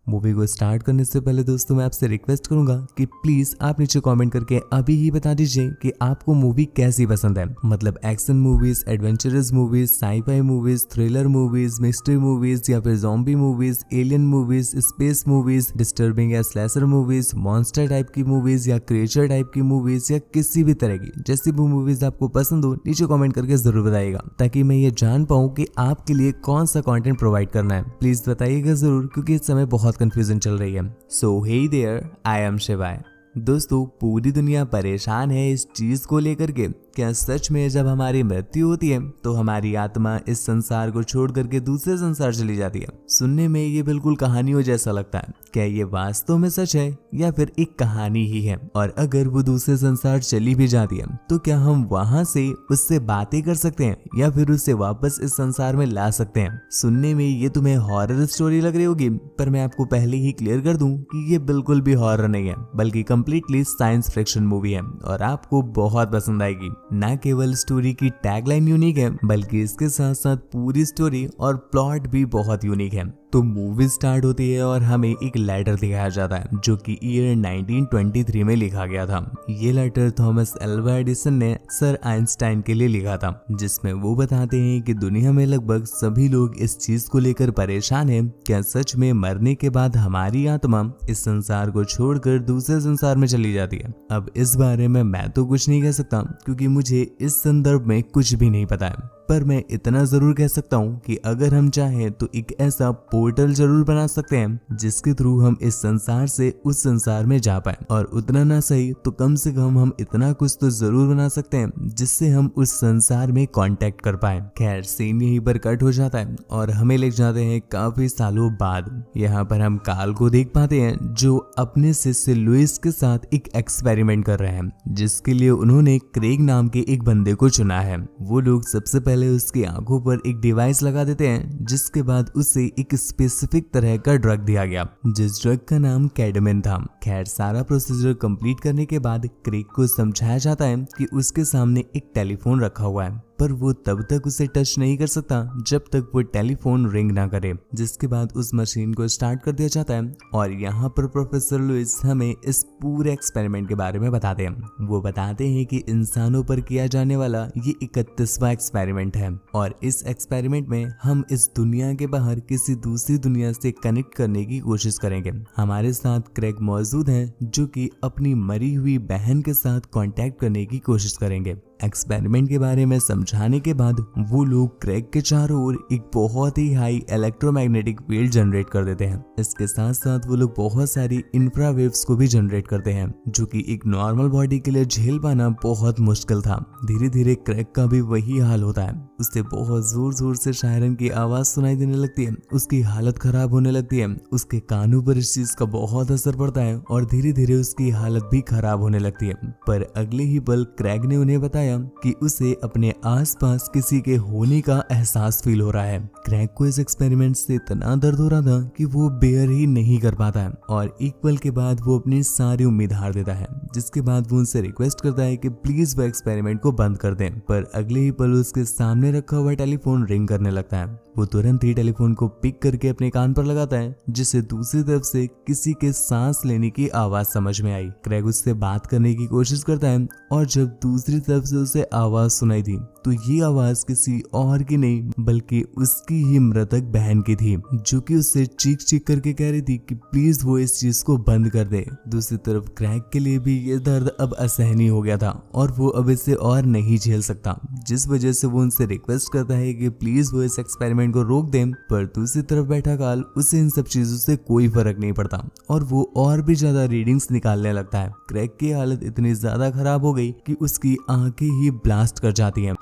Movie को start करने से पहले दोस्तों मैं आपसे रिक्वेस्ट करूंगा कि प्लीज आप नीचे कमेंट करके अभी ही बता दीजिए कि आपको मूवी कैसी पसंद है। मतलब action movies, adventurous movies, sci fi movies, thriller movies, mystery movies या फिर zombie movies, alien movies, space movies, disturbing या स्लैशर मूवीज, मॉन्स्टर टाइप की मूवीज या क्रिएचर टाइप की मूवीज या किसी भी तरह की जैसी भी मूवीज आपको पसंद हो नीचे कमेंट करके जरूर बताइएगा, ताकि मैं ये जान पाऊँ कि आपके लिए कौन सा कंटेंट प्रोवाइड करना है। प्लीज बताइएगा जरूर, क्योंकि इस समय बहुत कंफ्यूजन चल रही है। सो हे देयर, आई एम शिवाय। दोस्तों पूरी दुनिया परेशान है इस चीज को लेकर के, क्या सच में जब हमारी मृत्यु होती है तो हमारी आत्मा इस संसार को छोड़ करके दूसरे संसार चली जाती है। सुनने में ये बिल्कुल कहानियों जैसा लगता है। क्या ये वास्तव में सच है या फिर एक कहानी ही है? और अगर वो दूसरे संसार चली भी जाती है तो क्या हम वहां से उससे बातें कर सकते हैं या फिर उसे वापस इस संसार में ला सकते हैं? सुनने में ये तुम्हें हॉरर स्टोरी लग रही होगी, पर मैं आपको पहले ही क्लियर कर दूं कि ये बिल्कुल भी हॉरर नहीं है, बल्कि कंप्लीटली साइंस फिक्शन मूवी है और आपको बहुत पसंद आएगी। न केवल स्टोरी की टैगलाइन यूनिक है, बल्कि इसके साथ साथ पूरी स्टोरी और प्लॉट भी बहुत यूनिक है। तो मूवी स्टार्ट होती है और हमें एक लेटर दिखाया जाता है जो कि ईयर 1923 में लिखा गया था। ये लेटर थॉमस एल्वा एडिसन ने सर आइंस्टाइन के लिए लिखा था, जिसमें वो बताते हैं कि दुनिया में लगभग सभी लोग इस चीज को लेकर परेशान हैं, क्या सच में मरने के बाद हमारी आत्मा इस संसार को छोड़कर दूसरे संसार में चली जाती है? अब इस बारे में मैं तो कुछ नहीं कह सकता, क्योंकि मुझे इस संदर्भ में कुछ भी नहीं पता है, पर मैं इतना जरूर कह सकता हूँ कि अगर हम चाहें तो एक ऐसा पोर्टल जरूर बना सकते हैं जिसके थ्रू हम इस संसार से उस संसार में जा पाए, और उतना ना सही तो कम से कम हम इतना कुछ तो जरूर बना सकते हैं जिससे हम उस संसार में कांटेक्ट कर पाए। खैर सीन यहीं पर कट हो जाता है और हमें ले जाते हैं काफी सालों बाद। यहाँ पर हम काल को देख पाते हैं जो अपने शिष्य लुइस के साथ एक एक्सपेरिमेंट कर रहे हैं, जिसके लिए उन्होंने क्रेग नाम के एक बंदे को चुना है। वो लोग सबसे पहले उसकी आंखों पर एक डिवाइस लगा देते हैं, जिसके बाद उसे एक स्पेसिफिक तरह का ड्रग दिया गया, जिस ड्रग का नाम कैडमिन था। खैर सारा प्रोसीजर कंप्लीट करने के बाद क्रेग को समझाया जाता है कि उसके सामने एक टेलीफोन रखा हुआ है, पर वो तब तक उसे टच नहीं कर सकता जब तक वो टेलीफोन रिंग ना करे। जिसके बाद उस मशीन को स्टार्ट कर दिया जाता है और यहाँ पर प्रोफेसर लुइस हमें इस पूरे एक्सपेरिमेंट के बारे में बताते हैं। वो बताते हैं कि इंसानों पर किया जाने वाला ये 31वां एक्सपेरिमेंट है, और इस एक्सपेरिमेंट में हम इस दुनिया के बाहर किसी दूसरी दुनिया से कनेक्ट करने की कोशिश करेंगे। हमारे साथ क्रेग मौजूद हैं जो कि अपनी मरी हुई बहन के साथ कांटेक्ट करने की कोशिश करेंगे। एक्सपेरिमेंट के बारे में समझाने के बाद वो लोग क्रेग के चारों ओर एक बहुत ही हाई इलेक्ट्रोमैग्नेटिक फील्ड जनरेट कर देते हैं। इसके साथ साथ वो लोग बहुत सारी इंफ्रावेव्स को भी जनरेट करते हैं, जो कि एक नॉर्मल बॉडी के लिए झेल पाना बहुत मुश्किल था। धीरे धीरे क्रेग का भी वही हाल होता है, उसे बहुत जोर जोर से शायरन की आवाज सुनाई देने लगती है, उसकी हालत खराब होने लगती है, उसके कानों पर इस चीज का बहुत असर पड़ता है और धीरे धीरे उसकी हालत भी खराब होने लगती है। पर अगले ही पल क्रेग ने उन्हें बताया कि उसे अपने आसपास किसी के होने का एहसास फील हो रहा है। क्रेग को इस एक्सपेरिमेंट से इतना दर्द हो रहा था कि वो बेयर ही नहीं कर पाता है, और एक पल के बाद वो अपनी सारी उम्मीद हार देता है, जिसके बाद वो उनसे रिक्वेस्ट करता है कि प्लीज वो एक्सपेरिमेंट को बंद कर दें। पर अगले ही पल उसके सामने रखा हुआ टेलीफोन रिंग करने लगता है। वो तुरंत ही टेलीफोन को पिक करके अपने कान पर लगाता है, जिसे दूसरी तरफ से किसी के सांस लेने की आवाज समझ में आई। क्रेग उससे बात करने की कोशिश करता है, और जब दूसरी तरफ से उसे आवाज सुनाई दी तो ये आवाज किसी और की नहीं बल्कि उसकी ही मृतक बहन की थी, जो कि उससे चीख चीख करके कह रही थी कि प्लीज वो इस चीज को बंद कर दे। दूसरी तरफ क्रेग के लिए भी ये दर्द अब असहनीय हो गया था और वो अब इसे और नहीं झेल सकता, जिस वजह से वो उनसे रिक्वेस्ट करता है कि प्लीज वो इस एक्सपेरिमेंट को रोक दें। पर दूसरी तरफ बैठा काल, उसे इन सब चीजों से कोई फर्क नहीं पड़ता और वो और भी ज्यादा रीडिंग्स निकालने लगता है। क्रेग की हालत इतनी ज्यादा खराब हो गई कि उसकी आंखें ही ब्लास्ट कर जाती हैं,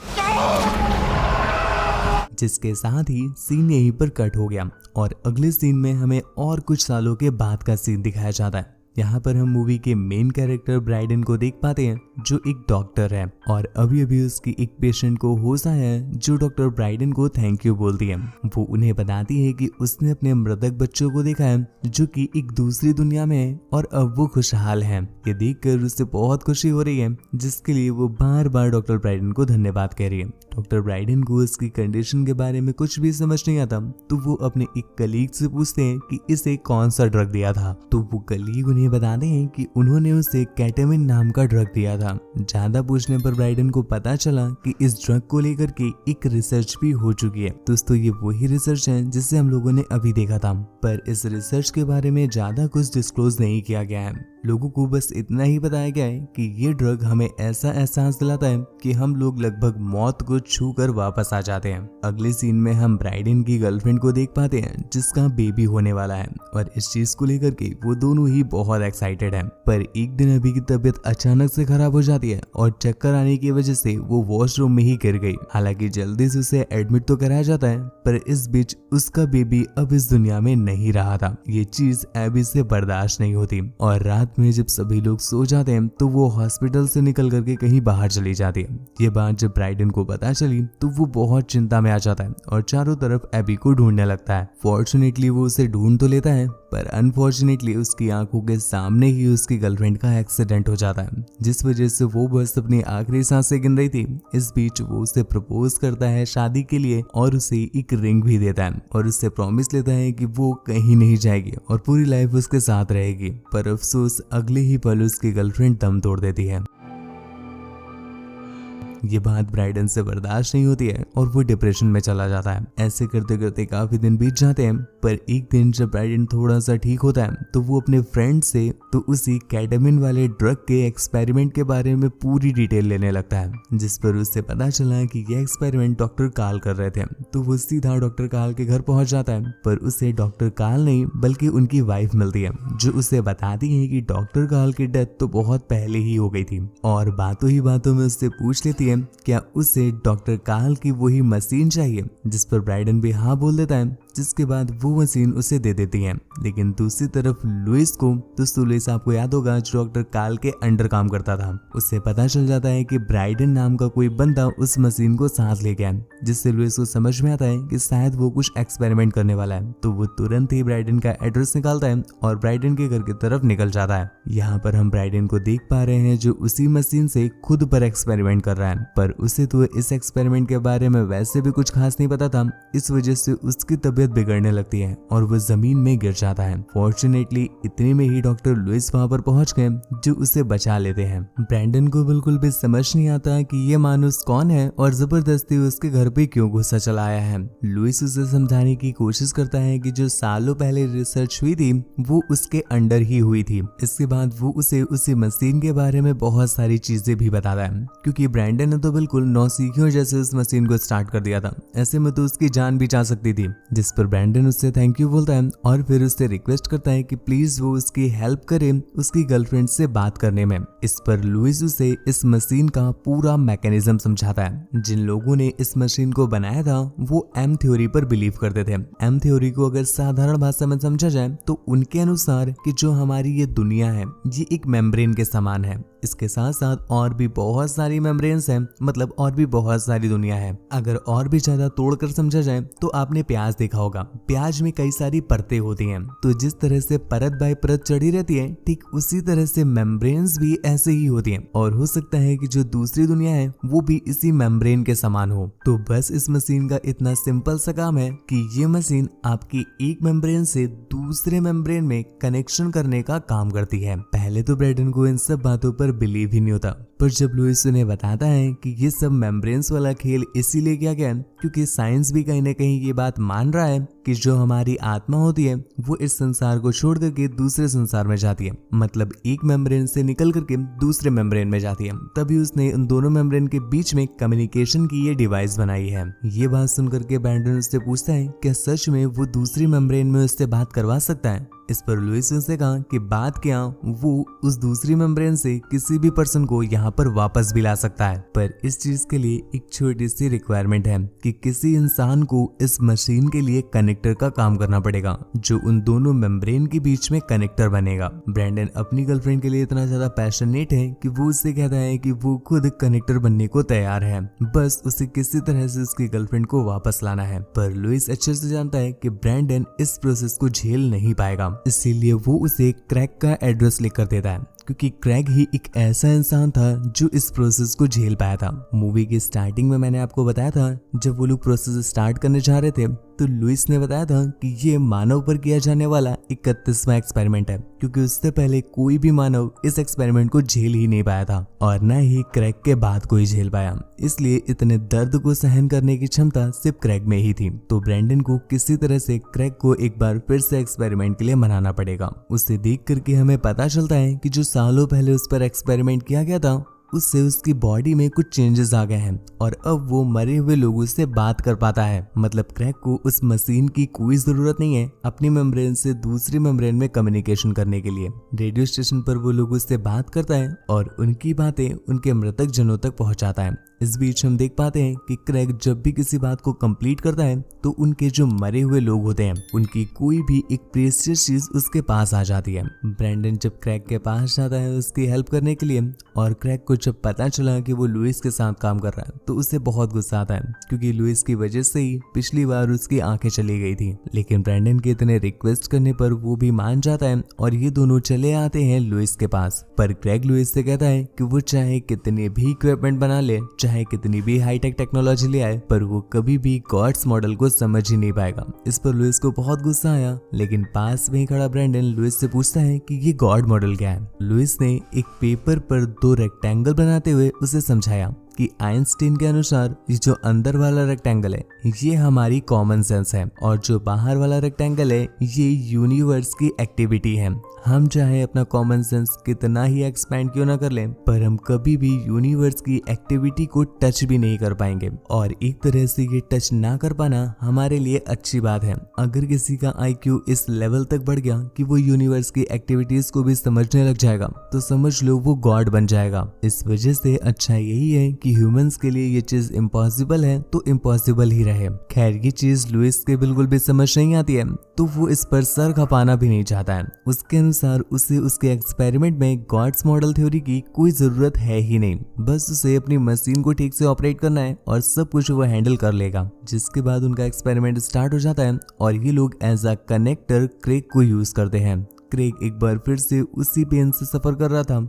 जिसके साथ ही सीन यहीं पर कट हो गया और अगले सीन में हमें और कुछ सालों के बाद का सीन दिखाया जाता है। यहाँ पर हम मूवी के मेन कैरेक्टर ब्राइडन को देख पाते हैं जो एक डॉक्टर है और अभी अभी उसकी एक पेशेंट को होश आया है जो डॉक्टर ब्राइडन को थैंक यू बोलती है। वो उन्हें बताती है कि उसने अपने मृतक बच्चों को देखा है जो कि एक दूसरी दुनिया में है और अब वो खुशहाल है। ये देखकर उससे बहुत खुशी हो रही है जिसके लिए वो बार बार डॉक्टर ब्राइडन को धन्यवाद कह रही है। डॉक्टर ब्राइडन को उसकी कंडीशन के बारे में कुछ भी समझ नहीं आता तो वो अपने एक कलीग से पूछते हैं कि इसे कौन सा ड्रग दिया था। तो वो कलीग उन्हें बताते हैं कि उन्होंने उसे केटामिन नाम का ड्रग दिया था। ज्यादा पूछने पर ब्राइडन को पता चला कि इस ड्रग को लेकर के एक रिसर्च भी हो चुकी है। दोस्तों ये वही रिसर्च है जिसे हम लोगों ने अभी देखा था, पर इस रिसर्च के बारे में ज्यादा कुछ डिस्क्लोज नहीं किया गया है। लोगों को बस इतना ही बताया गया है कि ये ड्रग हमें ऐसा एहसास दिलाता है कि हम लोग लगभग मौत को छू कर वापस आ जाते हैं। अगले सीन में हम ब्राइडन की गर्लफ्रेंड को देख पाते हैं जिसका बेबी होने वाला है और इस चीज को लेकर के वो दोनों ही बहुत एक्साइटेड हैं। पर एक दिन अभी की तबीयत अचानक से खराब हो जाती है और चक्कर आने की वजह से वो वॉशरूम में ही गिर गई। हालांकि जल्दी से उसे एडमिट तो कराया जाता है पर इस बीच उसका बेबी अब इस दुनिया में नहीं रहा था। ये चीज एबी से बर्दाश्त नहीं होती और रात में जब सभी लोग सो जाते हैं तो वो हॉस्पिटल से निकल करके कहीं बाहर चली जाती है। ये बात जब ब्राइडन को पता चली तो वो बहुत चिंता में आ जाता है और चारों तरफ एबी को ढूंढने लगता है। फॉर्चुनेटली वो उसे ढूंढ तो लेता है पर अनफॉर्चुनेटली उसकी आंखों के सामने ही उसकी गर्लफ्रेंड का एक्सीडेंट हो जाता है जिस वजह से वो बस अपनी आखिरी सांसें गिन रही थी। इस बीच वो उसे प्रपोज करता है शादी के लिए और उसे एक रिंग भी देता है और उससे प्रॉमिस लेता है कि वो कहीं नहीं जाएगी और पूरी लाइफ उसके साथ रहेगी। पर अफसोस अगले ही पल उसकी गर्लफ्रेंड दम तोड़ देती है। ये बात ब्राइडन से बर्दाश्त नहीं होती है और वो डिप्रेशन में चला जाता है। ऐसे करते करते काफी दिन बीत जाते हैं पर एक दिन जब ब्राइडन थोड़ा सा ठीक होता है तो वो अपने फ्रेंड से तो उसी केटामिन वाले ड्रग के एक्सपेरिमेंट के बारे में पूरी डिटेल लेने लगता है जिस पर उससे पता चला कि ये एक्सपेरिमेंट डॉक्टर काल कर रहे थे। तो वो सीधा डॉक्टर काल के घर पहुंच जाता है पर उसे डॉक्टर काल नहीं बल्कि उनकी वाइफ मिलती है जो उसे बताती है कि डॉक्टर काल की डेथ तो बहुत पहले ही हो गई थी और बातों ही बातों में उससे पूछ लेती है क्या उसे डॉक्टर काल की वही मशीन चाहिए, जिस पर ब्राइडन भी हाँ बोल देता है जिसके बाद वो मशीन उसे दे देती है। लेकिन दूसरी तरफ लुइस को, दोस्तों लुइस आपको याद होगा जो डॉक्टर काल के अंडर काम करता था, उससे पता चल जाता है कि ब्राइडन नाम का कोई बंदा उस मशीन को साथ ले गया, जिससे लुइस को समझ में आता है कि शायद वो कुछ एक्सपेरिमेंट करने वाला है। तो वो तुरंत ही ब्राइडन का एड्रेस निकालता है और ब्राइडन के घर की तरफ निकल जाता है। यहाँ पर हम ब्राइडन को देख पा रहे हैं जो उसी मशीन से खुद पर एक्सपेरिमेंट कर रहा है, पर उसे तो इस एक्सपेरिमेंट के बारे में वैसे भी कुछ खास नहीं पता था। इस वजह से उसकी तबीयत बिगड़ने लगती है और वो जमीन में गिर जाता है। फॉर्चुनेटली इतने में ही डॉक्टर लुइस वहां पर पहुंच गए जो उसे बचा लेते हैं। ब्रैंडन को बिल्कुल भी समझ नहीं आता कि ये मानुस कौन है और जबरदस्ती उसके घर पे क्यों घुसा चला आया है। लुइस उसे समझाने की कोशिश करता है कि जो सालों पहले रिसर्च हुई थी वो उसके अंडर ही हुई थी। इसके बाद वो उसे उसी मशीन के बारे में बहुत सारी चीजें भी बताता है, क्योंकि ब्रैंडन ने तो बिल्कुल नौसिखियों जैसे उस मशीन को स्टार्ट कर दिया था, ऐसे में तो उसकी जान भी जा सकती थी। जिस पर ब्रैंडन उससे थैंक यू बोलता है और फिर उससे रिक्वेस्ट करता है कि प्लीज वो उसकी हेल्प करे उसकी गर्लफ्रेंड से बात करने में। इस पर लुइस उसे इस मशीन का पूरा मैकेनिज्म समझाता है। जिन लोगों ने इस मशीन को बनाया था वो एम थ्योरी पर बिलीव करते थे। एम थ्योरी को अगर साधारण भाषा में समझा जाए तो उनके अनुसार कि जो हमारी ये दुनिया है ये एक मेम्ब्रेन के समान है। इसके साथ साथ और भी बहुत सारी मेम्ब्रेन्स हैं, मतलब और भी बहुत सारी दुनिया है। अगर और भी ज्यादा तोड़कर समझा जाए तो आपने प्याज देखा होगा, प्याज में कई सारी परतें होती हैं, तो जिस तरह से परत बाय परत चढ़ी रहती है ठीक उसी तरह से मेम्ब्रेन्स भी ऐसे ही होती हैं। और हो सकता है कि जो दूसरी दुनिया है वो भी इसी मेम्ब्रेन के समान हो। तो बस इस मशीन का इतना सिंपल सा काम है कि ये मशीन आपकी एक मेम्ब्रेन से दूसरे मेम्ब्रेन में कनेक्शन करने का काम करती है। पहले तो ब्रैंडन को इन सब बातों पर बिलीव ही नहीं होता, पर जब लुइस उन्हें बताता है कि ये सब मेम्ब्रेन्स वाला खेल इसीलिए किया गया क्योंकि साइंस भी कहीं ना कहीं ये बात मान रहा है कि जो हमारी आत्मा होती है वो इस संसार को छोड़ करके दूसरे संसार में जाती है, मतलब एक मेम्ब्रेन से निकल करके दूसरे मेम्ब्रेन में जाती है। तभी उसने उन दोनों मेम्ब्रेन के बीच में कम्युनिकेशन की ये डिवाइस बनाई है। ये बात सुन करके ब्रैंडन उससे पूछता है क्या सच में वो दूसरी मेम्ब्रेन में उससे बात करवा सकता है। इस पर लुइस ने कहा कि बात क्या, वो उस दूसरी मेम्ब्रेन से किसी भी पर्सन को यहाँ यहाँ पर वापस भी ला सकता है। पर इस चीज के लिए एक छोटी सी रिक्वायरमेंट है कि किसी इंसान को इस मशीन के लिए कनेक्टर का काम करना पड़ेगा, जो उन दोनों मेम्ब्रेन के बीच में कनेक्टर बनेगा। ब्रैंडन अपनी गर्लफ्रेंड के लिए इतना ज्यादा पैशनेट है कि वो उससे कहता है कि वो खुद कनेक्टर बनने को तैयार है, बस उसे किसी तरह से उसकी गर्लफ्रेंड को वापस लाना है। पर लुइस अच्छे से जानता है कि ब्रैंडन इस प्रोसेस को झेल नहीं पाएगा, इसीलिए वो उसे क्रैग का एड्रेस लिख कर देता है, क्योंकि क्रैग ही एक ऐसा इंसान था जो इस प्रोसेस को झेल पाया था। मूवी की स्टार्टिंग में मैंने आपको बताया था, जब वो लोग प्रोसेस स्टार्ट करने जा रहे थे तो लुइस ने बताया था कि ये मानव पर किया जाने वाला 31वां एक्सपेरिमेंट है, क्योंकि उससे पहले कोई भी मानव इस एक्सपेरिमेंट को झेल ही नहीं पाया था और न ही क्रैग के बाद कोई झेल पाया। इसलिए इतने दर्द को सहन करने की क्षमता सिर्फ क्रैग में ही थी। तो ब्रैंडन को किसी तरह से क्रैग को एक बार फिर से एक्सपेरिमेंट के लिए मनाना पड़ेगा। उसे देख करके हमें पता चलता है कि जो सालों पहले उस पर एक्सपेरिमेंट किया गया था, उससे उसकी बॉडी में कुछ चेंजेस आ गए हैं और अब वो मरे हुए लोगों से बात कर पाता है। मतलब क्रैग को उस मशीन की कोई जरूरत नहीं है अपनी मेम्ब्रेन से दूसरी मेम्ब्रेन में कम्युनिकेशन करने के लिए। रेडियो स्टेशन पर वो लोगों से बात करता है और उनकी बातें उनके मृतक जनों तक पहुंचाता है। इस बीच हम देख पाते हैं कि क्रैग जब भी किसी बात को कंप्लीट करता है तो उनके जो मरे हुए लोग होते हैं उनकी कोई भी एक प्रेशियस चीज उसके पास आ जाती है। ब्रैंडन जब क्रैग के पास जाता है उसकी हेल्प करने के लिए, और क्रैग को जब पता चला कि वो लुइस के साथ काम कर रहा है तो उसे बहुत गुस्सा आता है, क्योंकि लुइस की वजह से ही पिछली बार उसकी आंखें चली गई थी। लेकिन ब्रैंडन के इतने रिक्वेस्ट करने पर वो भी मान जाता है और ये दोनों चले आते हैं लुइस के पास। पर क्रैग लुइस से कहता है कि वो चाहे कितने भी इक्विपमेंट बना ले, चाहे कितनी भी हाईटेक टेक्नोलॉजी ले आए, पर वो कभी भी गॉड्स मॉडल को समझ ही नहीं पाएगा। इस पर लुइस को बहुत गुस्सा आया, लेकिन पास में खड़ा ब्रैंडन लुइस से पूछता है कि ये गॉड मॉडल क्या है। लुइस ने एक पेपर पर 2 रेक्टेंगल बनाते हुए उसे समझाया कि आइंस्टीन के अनुसार ये जो अंदर वाला रेक्टेंगल है ये हमारी कॉमन सेंस है और जो बाहर वाला रेक्टेंगल है ये यूनिवर्स की एक्टिविटी है। हम चाहे अपना कॉमन सेंस कितना ही एक्सपैंड क्यों ना कर लें, पर हम कभी भी यूनिवर्स की एक्टिविटी को टच भी नहीं कर पाएंगे, और एक तरह से ये टच ना कर पाना हमारे लिए अच्छी बात है। अगर किसी का IQ इस लेवल तक बढ़ गया कि वो यूनिवर्स की एक्टिविटीज को भी समझने लग जाएगा तो समझ लो वो गॉड बन जाएगा। इस वजह से अच्छा यही है कि ह्यूमंस के लिए ये चीज इम्पॉसिबल है तो इम्पॉसिबल ही रहे। खैर ये चीज लुइस के बिल्कुल भी समझ नहीं आती है, तो वो इस पर सर खपाना भी नहीं चाहता है। उसके अनुसार उसे उसके एक्सपेरिमेंट में गॉड्स मॉडल थ्योरी की कोई जरूरत है ही नहीं, बस उसे अपनी मशीन को ठीक से ऑपरेट करना है और सब कुछ वो हैंडल कर लेगा। जिसके बाद उनका एक्सपेरिमेंट स्टार्ट हो जाता है और ये लोग एज अ कनेक्टर क्रेग को यूज करते हैं। क्रेग एक बार फिर से उसी पेन से सफर कर रहा था,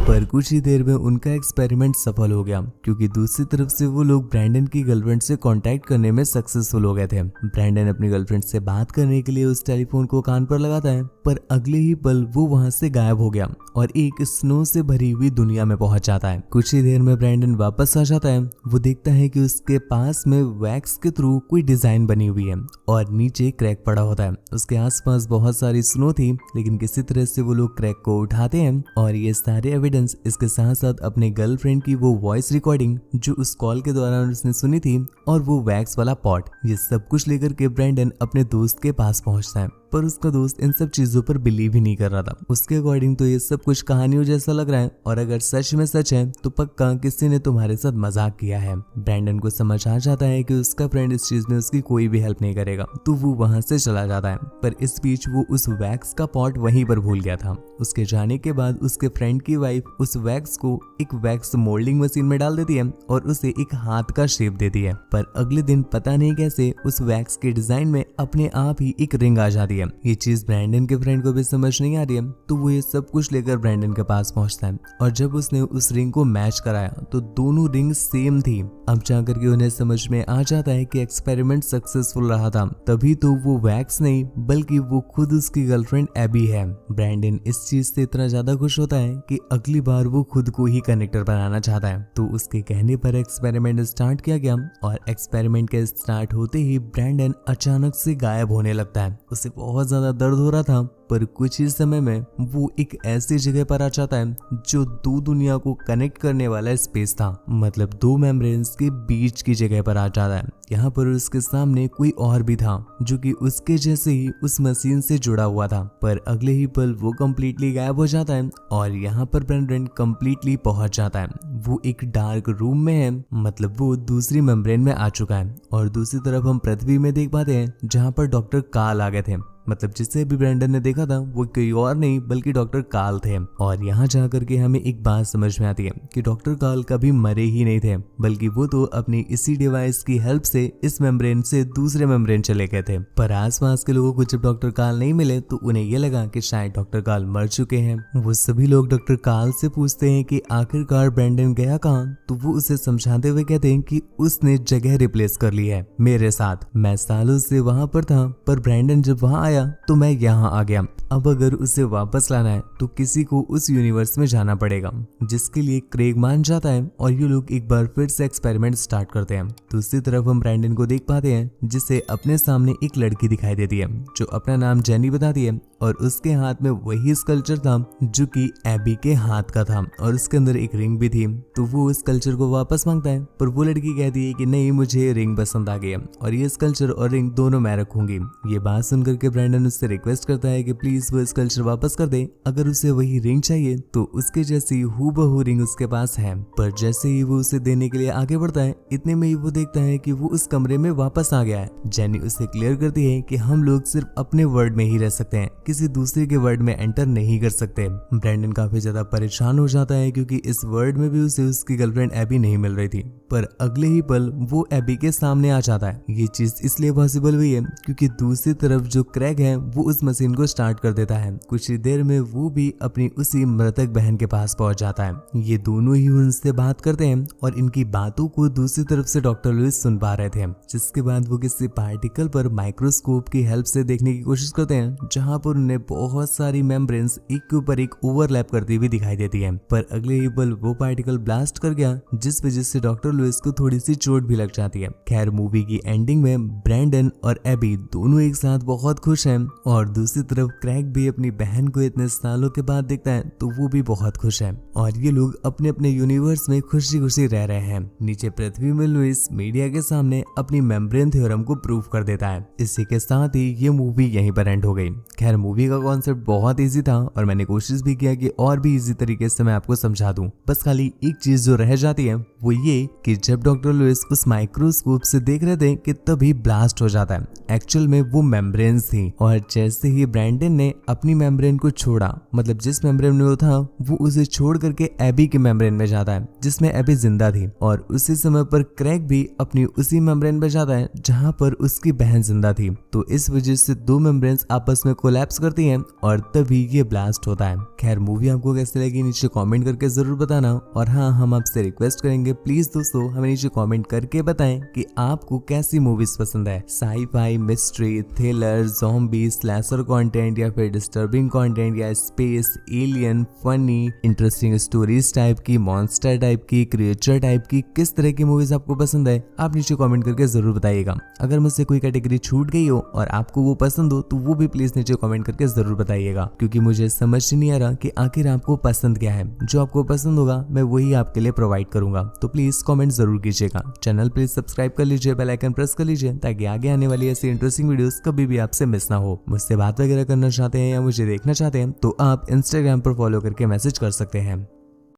पर कुछ ही देर में उनका एक्सपेरिमेंट सफल हो गया, क्योंकि दूसरी तरफ से वो लोग ब्रैंडन की गर्लफ्रेंड से कांटेक्ट करने में सक्सेसफुल हो गए थे। ब्रैंडन अपनी गर्लफ्रेंड से बात करने के लिए उस टेलीफोन को कान पर लगाता है, पर अगले ही पल वो वहां से गायब हो गया और एक स्नो से भरी हुई दुनिया में पहुंच जाता है। कुछ ही देर में ब्रैंडन वापस आ जाता है। वो देखता है कि उसके पास में वैक्स के थ्रू कोई डिजाइन बनी हुई है और नीचे क्रैक पड़ा होता है। उसके आसपास बहुत सारी स्नो थी, लेकिन किसी तरह से वो लोग क्रैक को उठाते हैं और ये सारे एविडेंस, इसके साथ साथ अपने गर्लफ्रेंड की वो वॉइस रिकॉर्डिंग जो उस कॉल के दौरान उसने सुनी थी और वो वैक्स वाला पॉट, ये सब कुछ लेकर के ब्रैंडन अपने दोस्त के पास पहुंचता है। पर उसका दोस्त इन सब चीजों पर बिलीव ही नहीं कर रहा था। उसके अकॉर्डिंग तो ये सब कुछ कहानियों जैसा लग रहा है और अगर सच में सच है तो पक्का किसी ने तुम्हारे साथ मजाक किया है। ब्रैंडन को समझ आ जाता है कि उसका फ्रेंड इस चीज में उसकी कोई भी हेल्प नहीं करेगा, तो वो वहां से चला जाता है। पर इस बीच वो उस वैक्स का पॉट वहीं पर भूल गया था। उसके जाने के बाद उसके फ्रेंड की वाइफ उस वैक्स को एक वैक्स मोल्डिंग मशीन में डाल देती है और उसे एक हाथ का शेप देती है। पर अगले दिन पता नहीं कैसे उस वैक्स के डिजाइन में अपने आप ही एक रिंग आ जाती है। ये चीज ब्रैंडन के फ्रेंड को भी समझ नहीं आ रही है, तो वो ये सब कुछ लेकर ब्रैंडन के पास पहुंचता है और जब उसने उस रिंग को मैच कराया तो दोनों रिंग सेम थी। अब जाकर के उन्हें समझ में आ जाता है कि एक्सपेरिमेंट सक्सेसफुल रहा था, तभी तो वो वैक्स नहीं बल्कि वो खुद उसकी गर्लफ्रेंड एबी है। ब्रैंडन इस चीज से इतना ज्यादा खुश होता है कि अगली बार वो खुद को ही कनेक्टर बनाना चाहता है। तो उसके कहने पर एक्सपेरिमेंट स्टार्ट किया गया और एक्सपेरिमेंट के स्टार्ट होते ही ब्रैंडन अचानक से गायब होने लगता है। उसे बहुत ज्यादा दर्द हो रहा था, पर कुछ ही समय में वो एक ऐसी जगह पर आ जाता है जो दो दुनिया को कनेक्ट करने वाला स्पेस था, मतलब दो मेम्ब्रेन्स के बीच की जगह पर आ जाता है। यहाँ पर उसके सामने कोई और भी था जो कि उसके जैसे ही उस मशीन से जुड़ा हुआ था, पर अगले ही पल वो कम्प्लीटली गायब हो जाता है और यहाँ पर ब्रेंडन कम्प्लीटली पहुंच जाता है। वो एक डार्क रूम में है, मतलब वो दूसरी मेम्ब्रेन में आ चुका है। और दूसरी तरफ हम पृथ्वी में देख पाते हैं जहाँ पर डॉक्टर काल आ गए थे, मतलब जिससे भी ब्रेंडन ने देखा था वो कोई और नहीं बल्कि डॉक्टर काल थे। और यहाँ जाकर के हमें एक बात समझ में आती है कि डॉक्टर काल कभी मरे ही नहीं थे, बल्कि वो तो अपनी इसी डिवाइस की हेल्प से इस मेम्ब्रेन से दूसरे मेम्ब्रेन चले गए थे। पर आसपास के लोगों को जब डॉक्टर काल नहीं मिले तो उन्हें ये लगा कि शायद डॉक्टर काल मर चुके हैं। वो सभी लोग डॉक्टर काल से पूछते हैं कि आखिरकार ब्रेंडन गया कहाँ, तो वो उसे समझाते हुए कहते हैं कि उसने जगह रिप्लेस कर ली है मेरे साथ। मैं सालों से वहां पर था, पर ब्रेंडन जब वहां तो मैं यहाँ आ गया। अब अगर उसे वापस लाना है तो किसी को उस यूनिवर्स में जाना पड़ेगा, जिसके लिए क्रेग मान जाता है और ये लोग एक बार फिर से एक्सपेरिमेंट स्टार्ट करते हैं। दूसरी तरफ हम ब्रेंडन को देख पाते हैं जिसे अपने सामने एक लड़की दिखाई देती है जो अपना नाम जेनी बताती है और उसके हाथ में वही स्कल्पचर था जो कि एबी के हाथ का था और उसके अंदर एक रिंग भी थी। तो वो उस स्कल्पचर को वापस मांगता है, पर वो लड़की कहती है कि नहीं, मुझे रिंग पसंद आ गई और ये स्कल्पचर और रिंग दोनों मैं रखूंगी। ये बात सुनकर के ब्रेंडन उससे रिक्वेस्ट करता है कि प्लीज वो स्कल्पचर वापस कर दे, अगर उसे वही रिंग चाहिए तो उसके जैसी हूबहू रिंग उसके पास है। पर जैसे ही वो उसे देने के लिए आगे बढ़ता है, इतने में ही वो देखता है कि वो उस कमरे में वापस आ गया है। जेनी उसे क्लियर करती है कि हम लोग सिर्फ अपने वर्ल्ड में ही रह सकते हैं, किसी दूसरे के वर्ल्ड में एंटर नहीं कर सकते। ब्रेंडन काफी ज्यादा परेशान हो जाता है क्योंकि इस वर्ल्ड में भी उसे उसकी गर्लफ्रेंड एबी नहीं मिल रही थी, पर अगले ही पल वो एबी के सामने आ जाता है। ये चीज इसलिए पॉसिबल हुई है क्योंकि दूसरी तरफ जो क्रेग है वो उस मशीन को स्टार्ट कर देता है। कुछ ही देर में वो भी अपनी उसी मृतक बहन के पास पहुंच जाता है। ये दोनों ही उनसे बात करते हैं और इनकी बातों को दूसरी तरफ से डॉक्टर लुइस सुन पा रहे थे, जिसके बाद वो किसी पार्टिकल पर माइक्रोस्कोप की हेल्प से देखने की कोशिश करते हैं जहां पर उन्हें बहुत सारी मेम्ब्रेन्स एक के ऊपर एक ओवरलैप करती हुई दिखाई देती है। पर अगले ही पल वो पार्टिकल ब्लास्ट कर गया, जिस वजह से डॉक्टर लुइस को थोड़ी सी चोट भी लग जाती है। खैर, मूवी की एंडिंग में ब्रेंडन और एबी दोनों एक साथ बहुत खुश हैं और दूसरी तरफ क्रेग भी अपनी बहन को इतने सालों के बाद देखता है तो वो भी बहुत खुश है और ये लोग अपने अपने यूनिवर्स में खुशी खुशी रह रहे हैं। नीचे पृथ्वी में लुइस मीडिया के सामने अपनी मेम्ब्रेन थ्योरम को प्रूव कर देता है। इसी के साथ ही ये मूवी यहीं पर एंड हो गई। खैर, मूवी का कॉन्सेप्ट बहुत इजी था और मैंने कोशिश भी किया कि और भी इजी तरीके से मैं आपको समझा दूं। बस खाली एक चीज जो रह जाती है वो ये कि जब डॉक्टर लुइस उस माइक्रोस्कोप से देख रहे थे कि तभी ब्लास्ट हो जाता है। एक्चुअल में वो मेम्ब्रेन्स थी और जैसे ही ब्रेंडन ने अपनी मेम्ब्रेन को छोड़ा, मतलब जिस मेम्ब्रेन में वो था वो उसे छोड़ करके एबी के मेम्ब्रेन में जाता है जिसमें एबी जिंदा थी, और उसी समय पर क्रेग भी अपनी उसी मेम्ब्रेन में जाता है जहां पर उसकी बहन जिंदा थी। तो इस वजह से दो मेम्ब्रेन्स आपस में कोलैप्स करती हैं और तभी ये ब्लास्ट होता है। खैर, मूवी आपको कैसे लगी नीचे कमेंट करके जरूर बताना। और हाँ, हम आपसे रिक्वेस्ट करेंगे प्लीज दोस्तों हमें नीचे कमेंट करके बताएं कि आपको कैसी मूवीज पसंद है, sci-fi, mystery, thriller, zombie, slasher content या फिर डिस्टर्बिंग कंटेंट या space, alien, funny, interesting stories type की, मॉन्स्टर टाइप की, क्रिएचर टाइप की, किस तरह की मूवीज आपको पसंद है आप नीचे कमेंट करके जरूर बताइएगा। अगर मुझसे कोई कैटेगरी छूट गई हो और आपको वो पसंद हो तो वो भी प्लीज नीचे कमेंट करके जरूर बताइएगा, क्योंकि मुझे समझ नहीं आ रहा कि आखिर आपको पसंद क्या है। जो आपको पसंद होगा मैं वही आपके लिए प्रोवाइड करूंगा, तो प्लीज कमेंट जरूर कीजिएगा। चैनल प्लीज सब्सक्राइब कर लीजिए, बेल आइकन प्रेस कर लीजिए ताकि आगे आने वाली ऐसी इंटरेस्टिंग वीडियोस कभी भी आपसे मिस ना हो। मुझसे बात वगैरह करना चाहते हैं या मुझे देखना चाहते हैं तो आप इंस्टाग्राम पर फॉलो करके मैसेज कर सकते हैं।